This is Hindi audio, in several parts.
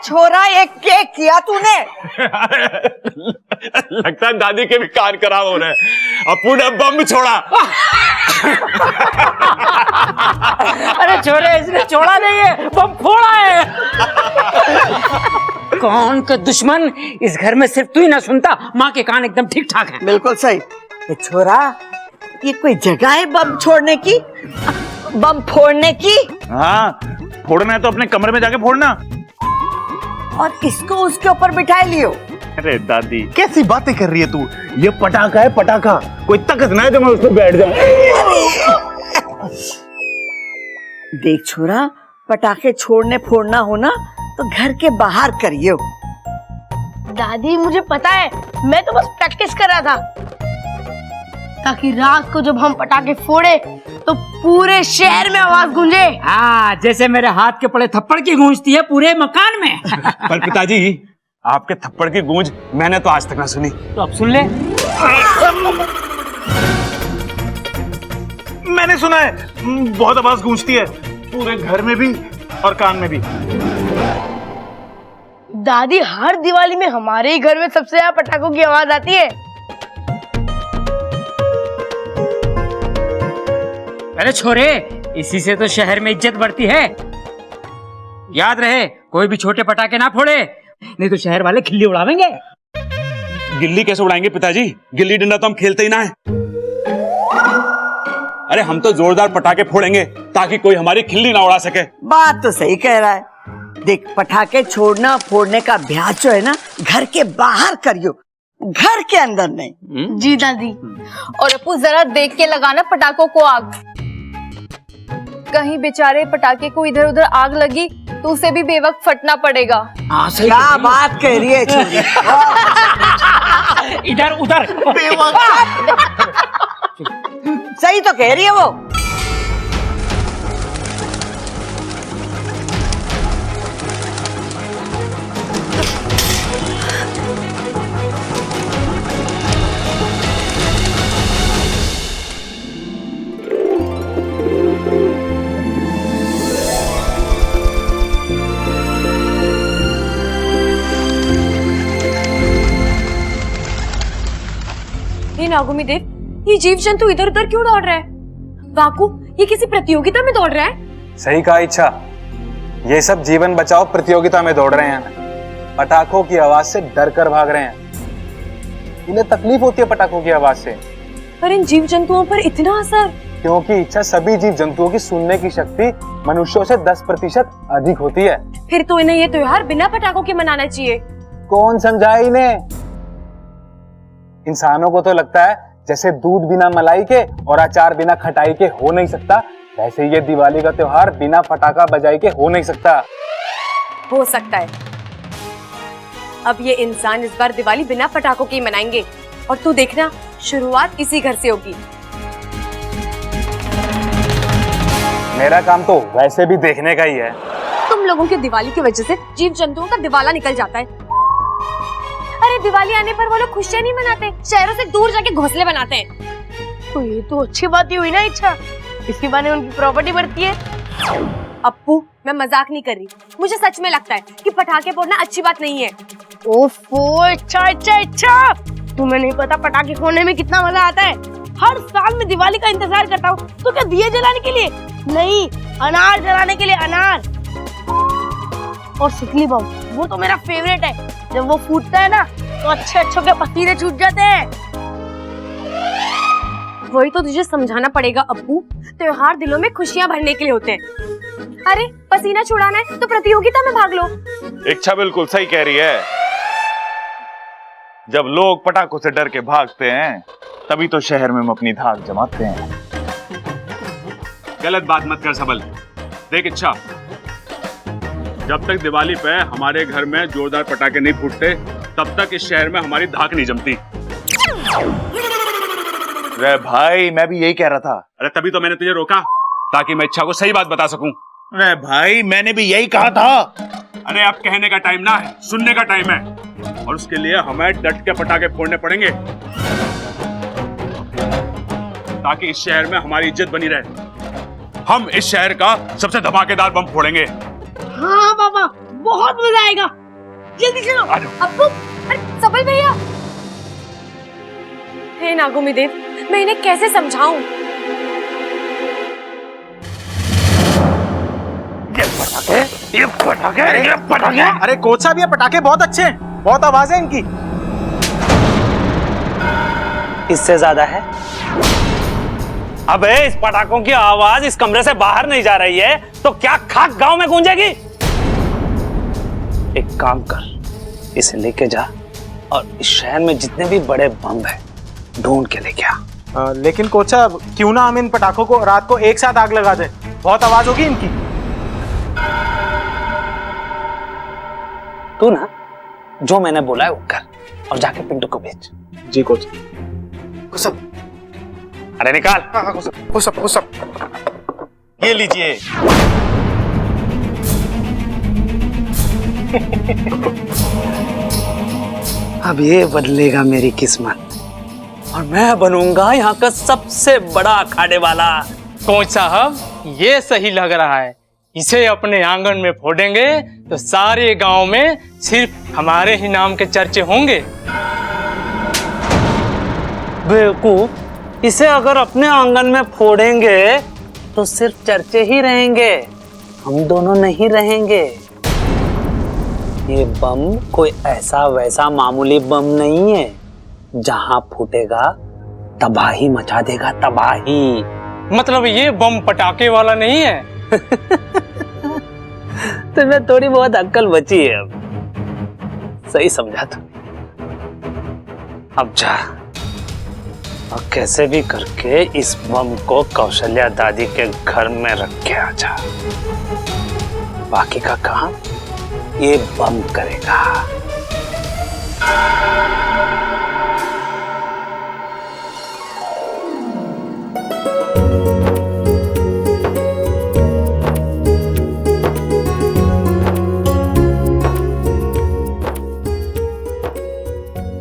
छोरा, ये क्या किया तूने? लगता है दादी के भी कान खराब हो रहे हैं। अपू ने बम छोड़ा। अरे छोरे, इसने छोड़ा नहीं है, बम फोड़ा है। कौन का दुश्मन? इस घर में सिर्फ तू ही ना सुनता, माँ के कान एकदम ठीक ठाक हैं। बिल्कुल सही। ये छोरा, ये कोई जगह है बम छोड़ने की, बम फोड़ने की? हाँ, फोड़ना है तो अपने कमरे में जाके फोड़ना। और इसको उसके ऊपर बिठा लियो। अरे दादी, कैसी बातें कर रही है तू? ये पटाखा है, पटाखा। कोई ताकत ना है जो मैं उस पर बैठ जाऊं। देख छोरा, पटाखे छोड़ने फोड़ना हो ना तो घर के बाहर करियो। दादी मुझे पता है, मैं तो बस प्रैक्टिस कर रहा था ताकि रात को जब हम पटाखे फोड़े तो पूरे शहर में आवाज गूंजे। हाँ, जैसे मेरे हाथ के पड़े थप्पड़ की गूंजती है पूरे मकान में। पर पिताजी, आपके थप्पड़ की गूंज मैंने तो आज तक ना सुनी। तो अब सुन ले। मैंने सुना है, बहुत आवाज गूंजती है पूरे घर में भी और कान में भी। दादी, हर दिवाली में हमारे ही घर में सबसे ज्यादा पटाखों की आवाज आती है। अरे छोरे, इसी से तो शहर में इज्जत बढ़ती है। याद रहे, कोई भी छोटे पटाखे ना फोड़े, नहीं तो शहर वाले खिल्ली उड़ावेंगे। गिल्ली कैसे उड़ाएंगे पिताजी? गिल्ली डंडा तो हम खेलते ही ना है। अरे हम तो जोरदार पटाखे फोड़ेंगे ताकि कोई हमारी खिल्ली ना उड़ा सके। बात तो सही कह रहा है। देख, पटाखे छोड़ना फोड़ने का अभ्यास जो है ना, घर के बाहर करियो, घर के अंदर नहीं। जी दादी। और अपू, जरा देख के लगाना पटाखों को आग। कहीं बेचारे पटाखे को इधर उधर आग लगी तो उसे भी बेवक्त फटना पड़ेगा। क्या बात कह रही है छोरी? इधर उधर। सही तो कह रही है वो। नागुमी देव, ये जीव जंतु इधर उधर क्यों दौड़ रहा है? वाकु, ये किसी प्रतियोगिता में दौड़ रहा है? सही कहा इच्छा, ये सब जीवन बचाओ प्रतियोगिता में दौड़ रहे हैं। पटाखों की आवाज से डर कर भाग रहे हैं। इन्हें तकलीफ होती है पटाखों की आवाज से। पर इन जीव जंतुओं पर इतना असर? क्योंकि इच्छा, सभी जीव जंतुओं की सुनने की शक्ति मनुष्यों से 10% अधिक होती है। फिर तो इन्हें ये त्योहार बिना पटाखों के मनाना चाहिए। कौन समझाए इन्हें? इंसानों को तो लगता है जैसे दूध बिना मलाई के और अचार बिना खटाई के हो नहीं सकता, वैसे ये दिवाली का त्योहार बिना पटाखा बजाई के हो नहीं सकता। हो सकता है। अब ये इंसान इस बार दिवाली बिना पटाखों के मनाएंगे, और तू देखना, शुरुआत इसी घर से होगी। मेरा काम तो वैसे भी देखने का ही है। तुम लोगों की दिवाली की वजह से जीव जंतुओं का दिवाला निकल जाता है। अरे दिवाली आने पर वो लोग खुशियां नहीं मनाते, शहरों से दूर जाके घोंसले बनाते हैं। तो ये तो अच्छी बात ही हुई ना इच्छा, इसी बहाने उनकी प्रॉपर्टी बढ़ती है। अप्पू, मैं मजाक नहीं कर रही, मुझे सच में लगता है कि पटाखे फोड़ना अच्छी बात नहीं है। ओफो, इच्छा, तुम्हें नहीं पता पटाखे फोड़ने में कितना मजा आता है। हर साल मैं दिवाली का इंतजार करता हूँ। तो क्या दिए जलाने के लिए? नहीं, अनार जलाने के लिए। अनार और सुतली बम, वो तो मेरा फेवरेट है। जब वो फूटता है ना तो अच्छे के पसीने छूट जाते हैं। वही तो तुझे समझाना पड़ेगा अप्पू, त्योहार दिलों में खुशियां भरने के लिए होते हैं। अरे पसीना छुड़ाना है तो प्रतियोगिता में भाग लो। इच्छा बिल्कुल सही कह रही है। जब लोग पटाखों से डर के भागते हैं तभी तो शहर में हम अपनी धाक जमाते हैं। गलत बात मत कर सबल। देख इच्छा, जब तक दिवाली पे हमारे घर में जोरदार पटाखे नहीं फूटते तब तक इस शहर में हमारी धाक नहीं जमती। रे भाई, मैं भी यही कह रहा था। अरे तभी तो मैंने तुझे रोका, ताकि मैं इच्छा को सही बात बता सकूं। अरे भाई, मैंने भी यही कहा था। अरे अब कहने का टाइम ना है, सुनने का टाइम है, और उसके लिए हमें डट के पटाखे फोड़ने पड़ेंगे ताकि इस शहर में हमारी इज्जत बनी रहे। हम इस शहर का सबसे धमाकेदार बम फोड़ेंगे। हाँ बाबा, बहुत मजा आएगा। जल्दी चलो। अब्बू, अरे सबल भैया। हे नागोमी देव, मैं इन्हें कैसे समझाऊं? ये पटाखे अरे कोच साहब, ये पटाखे बहुत अच्छे हैं, बहुत आवाज है इनकी। इससे ज्यादा है। अबे इस पटाखों की आवाज इस कमरे से बाहर नहीं जा रही है तो क्या खाक गांव में गूंजेगी? एक काम कर, इसे लेके जा और इस शहर में जितने भी बड़े बम है ढूंढ के लेके आ। लेकिन कोच साहब, क्यों ना हम इन पटाखों को रात को एक साथ आग लगा दें, बहुत आवाज होगी इनकी। तू ना जो मैंने बोला है वो कर और जाके पिंटू को भेज। जी कोच। अरे निकाल। ये लीजिए। अब ये बदलेगा मेरी किस्मत और मैं बनूंगा यहाँ का सबसे बड़ा अखाड़े वाला। कोच साहब, ये सही लग रहा है। इसे अपने आंगन में फोड़ेंगे तो सारे गांव में सिर्फ हमारे ही नाम के चर्चे होंगे। बेवकूफ, इसे अगर अपने आंगन में फोड़ेंगे तो सिर्फ चर्चे ही रहेंगे, हम दोनों नहीं रहेंगे। ये बम कोई ऐसा वैसा मामूली बम नहीं है, जहां फूटेगा तबाही मचा देगा, तबाही। मतलब ये बम पटाखे वाला नहीं है? तुम्हें थोड़ी बहुत अक्ल बची है अब। सही समझा तुमने। अब जा और कैसे भी करके इस बम को कौशल्या दादी के घर में रख के आ जा। बाकी का काम ये बम करेगा।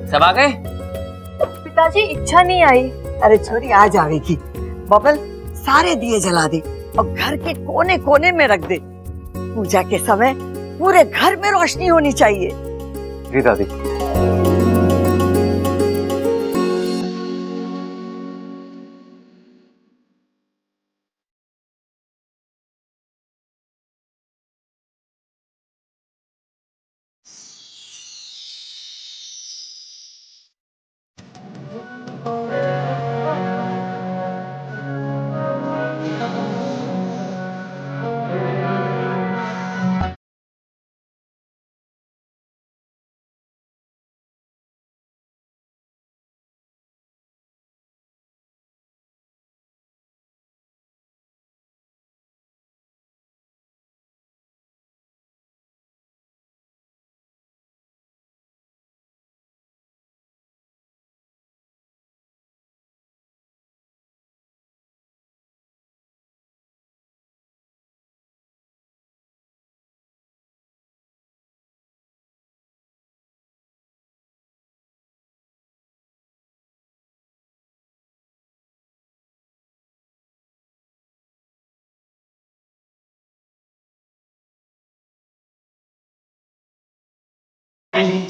सब आ गए? पिताजी, इच्छा नहीं आई। अरे छोरी, आ जाएगी। बबल, सारे दिए जला दे और घर के कोने कोने में रख दे। पूजा के समय पूरे घर में रोशनी होनी चाहिए। जी दादी।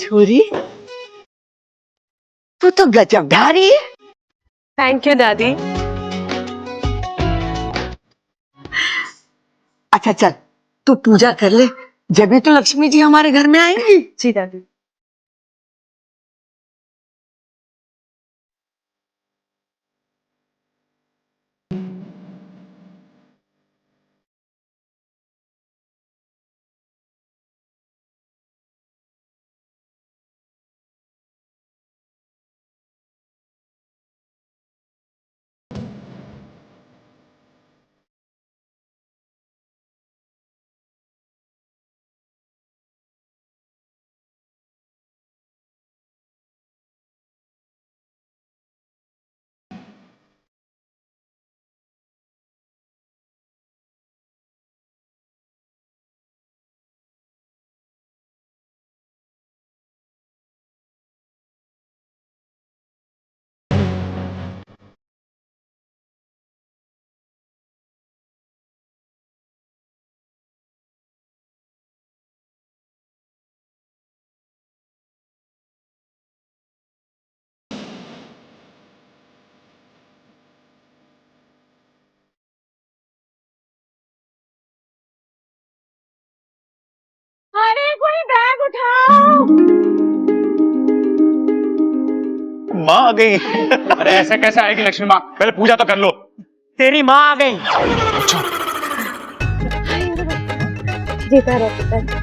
छोरी, तू तो गजब ढारी है। थैंक यू दादी। अच्छा चल, तू पूजा कर ले, जब भी तो लक्ष्मी जी हमारे घर में आएंगी। जी दादी। उठाओ। माँ आ गई। अरे ऐसे कैसे आएगी लक्ष्मी माँ, पहले पूजा तो कर लो। तेरी माँ आ गई। जीता रहे पुत्र।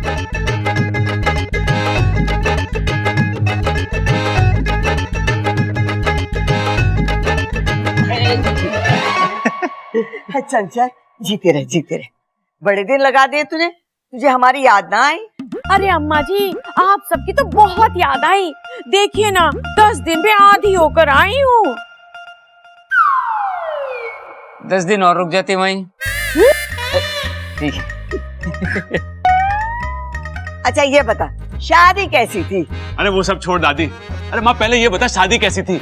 चंचल जीते रहे जीते रहे। बड़े दिन लगा दिए तूने, तुझे हमारी याद ना आई? अरे अम्मा जी, आप सबकी तो बहुत याद आई। देखिए ना, 10 दिन में आधी होकर आई हूँ। 10 दिन और रुक जाती वहीं। ठीक है। अच्छा ये बता, शादी कैसी थी? अरे वो सब छोड़ दादी, अरे माँ पहले ये बता शादी कैसी थी?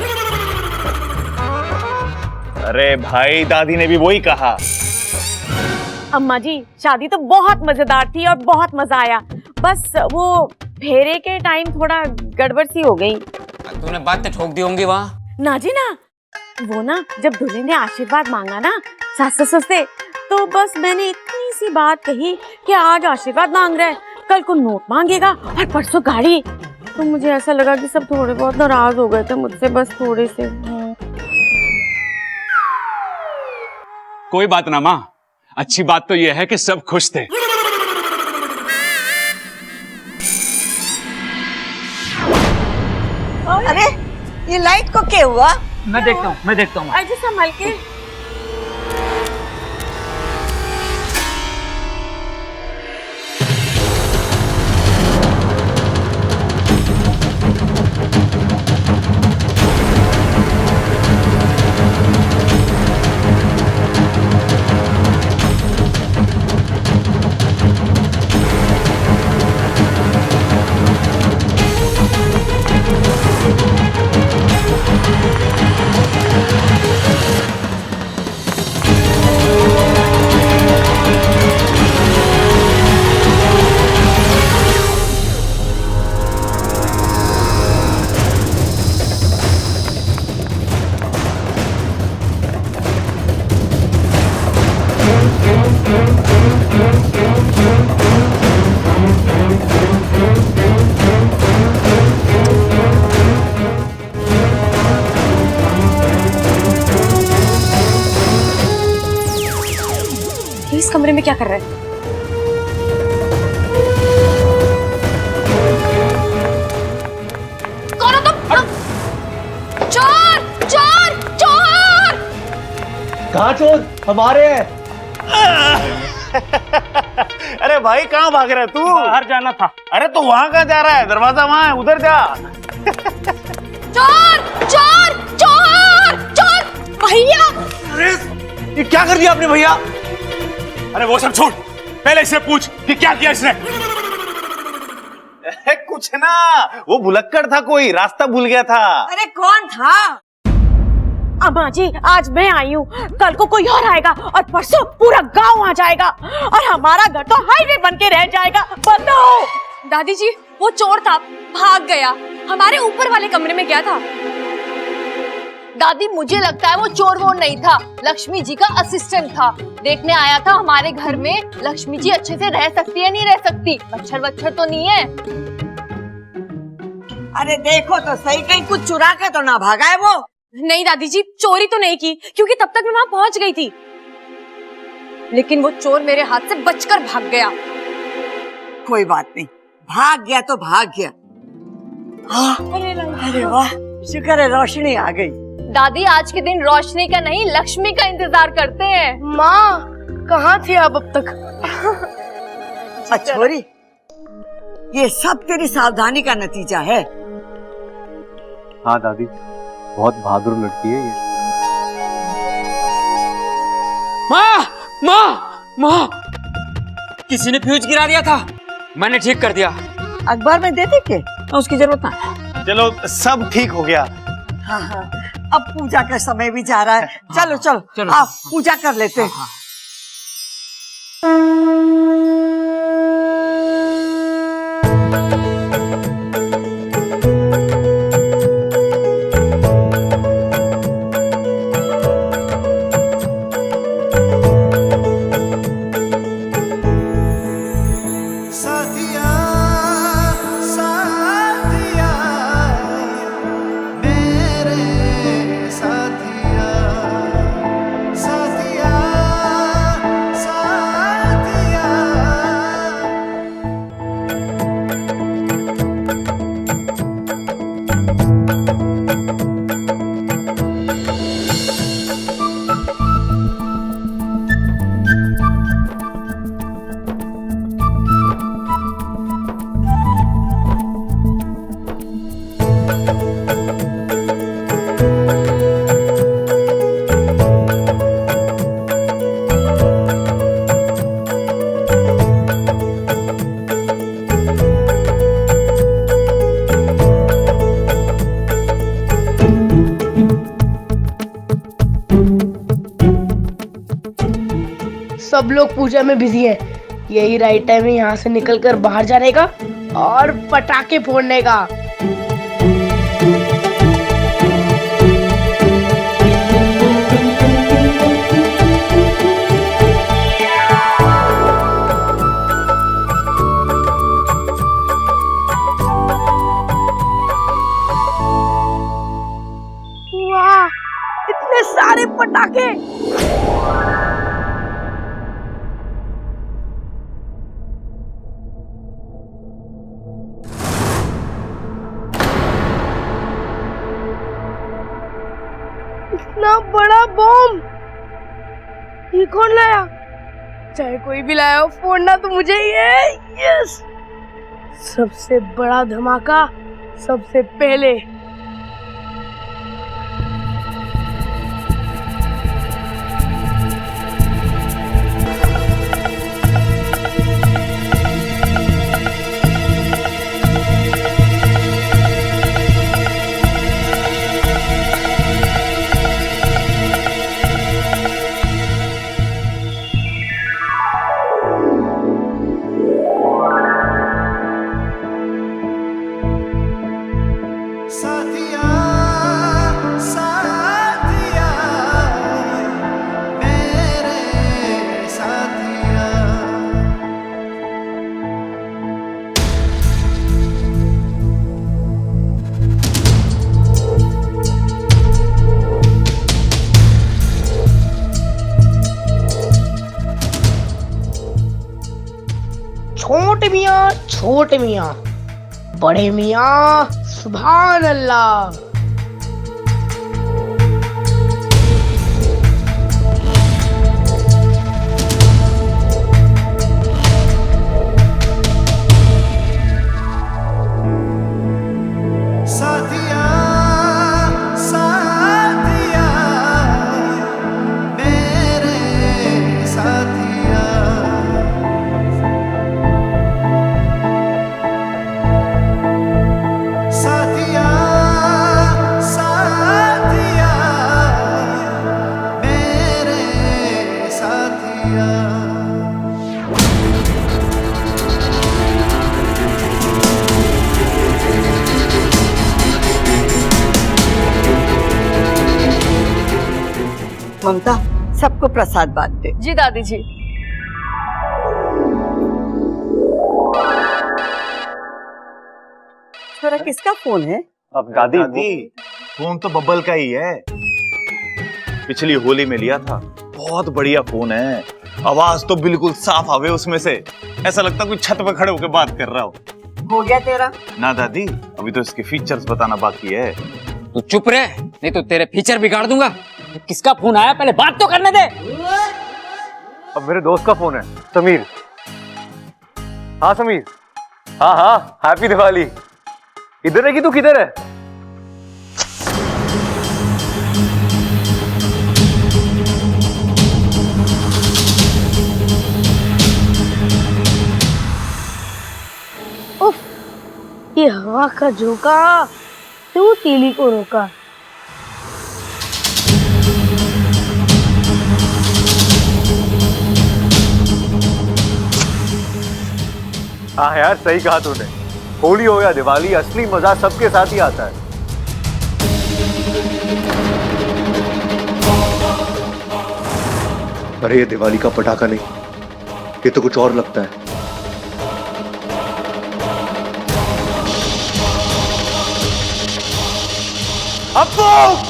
अरे भाई दादी ने भी वही कहा। अम्मा जी, शादी तो बहुत मजेदार थी और बहुत मजा आया। बस वो फेरे के टाइम थोड़ा गड़बड़ सी हो गई। तूने बात तो ठोक दी होंगी वहाँ। ना जी ना, वो ना जब दूल्हे ने आशीर्वाद मांगा ना सास ससुर से, तो बस मैंने इतनी सी बात कही कि आज आशीर्वाद मांग रहा है, कल को नोट मांगेगा और परसों गाड़ी। तो मुझे ऐसा लगा कि सब थोड़े बहुत नाराज हो गए थे मुझसे, बस थोड़े से। कोई बात ना माँ, अच्छी बात तो यह है कि सब खुश थे। अरे ये लाइट को क्या हुआ? मैं देखता हूँ। अजय संभल के। इस कमरे में क्या कर रहा है? कौन हो तुम? चोर चोर चोर! कहाँ चोर? हमारे हैं। अरे भाई कहाँ भाग रहा है तू? बाहर जाना था। अरे तो वहाँ कहाँ जा रहा है? दरवाजा वहाँ है, उधर जा। चोर चोर चोर चोर! भैया! अरे ये क्या कर दिया आपने भैया? अरे वो सब छोड़, पहले इससे पूछ कि क्या किया इसने। कुछ ना, वो भुलक्कड़ था, कोई रास्ता भूल गया था। अरे कौन था? अम्मा जी, आज मैं आई हूँ, कल को कोई और आएगा और परसों पूरा गांव आ जाएगा और हमारा घर तो हाईवे बन के रह जाएगा। बताओ। दादी जी, वो चोर था, भाग गया, हमारे ऊपर वाले कमरे में गया था। दादी मुझे लगता है वो चोर वोर नहीं था, लक्ष्मी जी का असिस्टेंट था। देखने आया था हमारे घर में लक्ष्मी जी अच्छे से रह सकती है नहीं रह सकती, मच्छर वच्छर तो नहीं है। अरे देखो तो सही, कहीं कुछ चुरा के तो ना भागा है वो? नहीं दादी जी, चोरी तो नहीं की, क्योंकि तब तक मैं वहां पहुंच गई थी। लेकिन वो चोर मेरे हाथ से बचकर भाग गया। कोई बात नहीं, भाग गया तो भाग गया। अरे वाह, शुक्र है रोशनी आ गई। दादी आज के दिन रोशनी का नहीं लक्ष्मी का इंतजार करते हैं। माँ, कहाँ थे आप अब तक? छोरी, ये सब तेरी सावधानी का नतीजा है। हाँ दादी, बहुत बहादुर लड़की है ये। माँ माँ माँ, किसी ने फ्यूज गिरा दिया था, मैंने ठीक कर दिया। अखबार में दे दे के? उसकी जरूरत ना। चलो सब ठीक हो गया। हाँ हाँ, अब पूजा का समय भी जा रहा है। चलो चलो चलो। आप पूजा कर लेते हैं। सब लोग पूजा में बिजी हैं। यही राइट टाइम है यहाँ से निकलकर बाहर जाने का और पटाखे फोड़ने का। वाह, इतने सारे पटाखे! इतना बड़ा बॉम्ब ये कौन लाया? चाहे कोई भी लाया हो, फोड़ना तो मुझे ही है। यस, सबसे बड़ा धमाका सबसे पहले। छोटे मियाँ, बड़े मियाँ, सुभान अल्लाह। ममता, सबको प्रसाद बांट दे। जी दादी जी। छोरा, किसका फोन है? अब दादी फोन तो बब्बल का ही है, पिछली होली में लिया था। बहुत बढ़िया फोन है, आवाज तो बिल्कुल साफ आवे उसमें से, ऐसा लगता कोई छत पर खड़े होकर बात कर रहा हो। हो गया तेरा? ना दादी, अभी तो इसके फीचर्स बताना बाकी है। तू चुप रहे, नहीं तो तेरे फीचर बिगाड़ दूंगा। किसका फोन आया, पहले बात तो करने दे। अब मेरे दोस्त का फोन है, समीर। हाँ समीर, हाँ हाँ, हैप्पी दिवाली। इधर है कि तू किधर है? उफ, ये हवा का झोंका क्यों तीली को रोका? हाँ यार, सही कहा तूने। होली हो या दिवाली, असली मजा सबके साथ ही आता है। अरे ये दिवाली का पटाखा नहीं, ये तो कुछ और लगता है। अप्पू!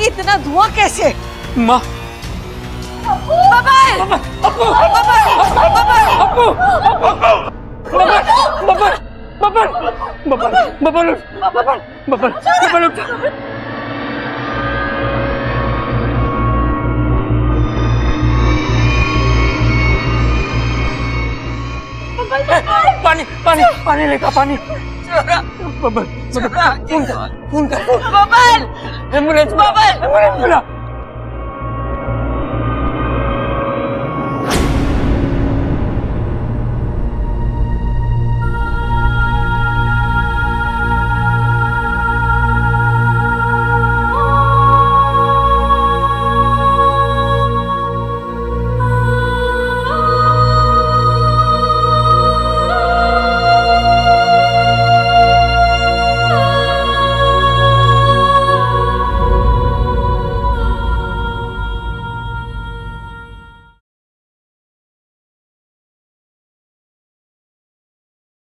इतना धुआं कैसे? माँ, पानी पानी लेकर पानी। बबल, फोन कर, बबल, एम्बुलेंस बुला, एम्बुलेंस बुला।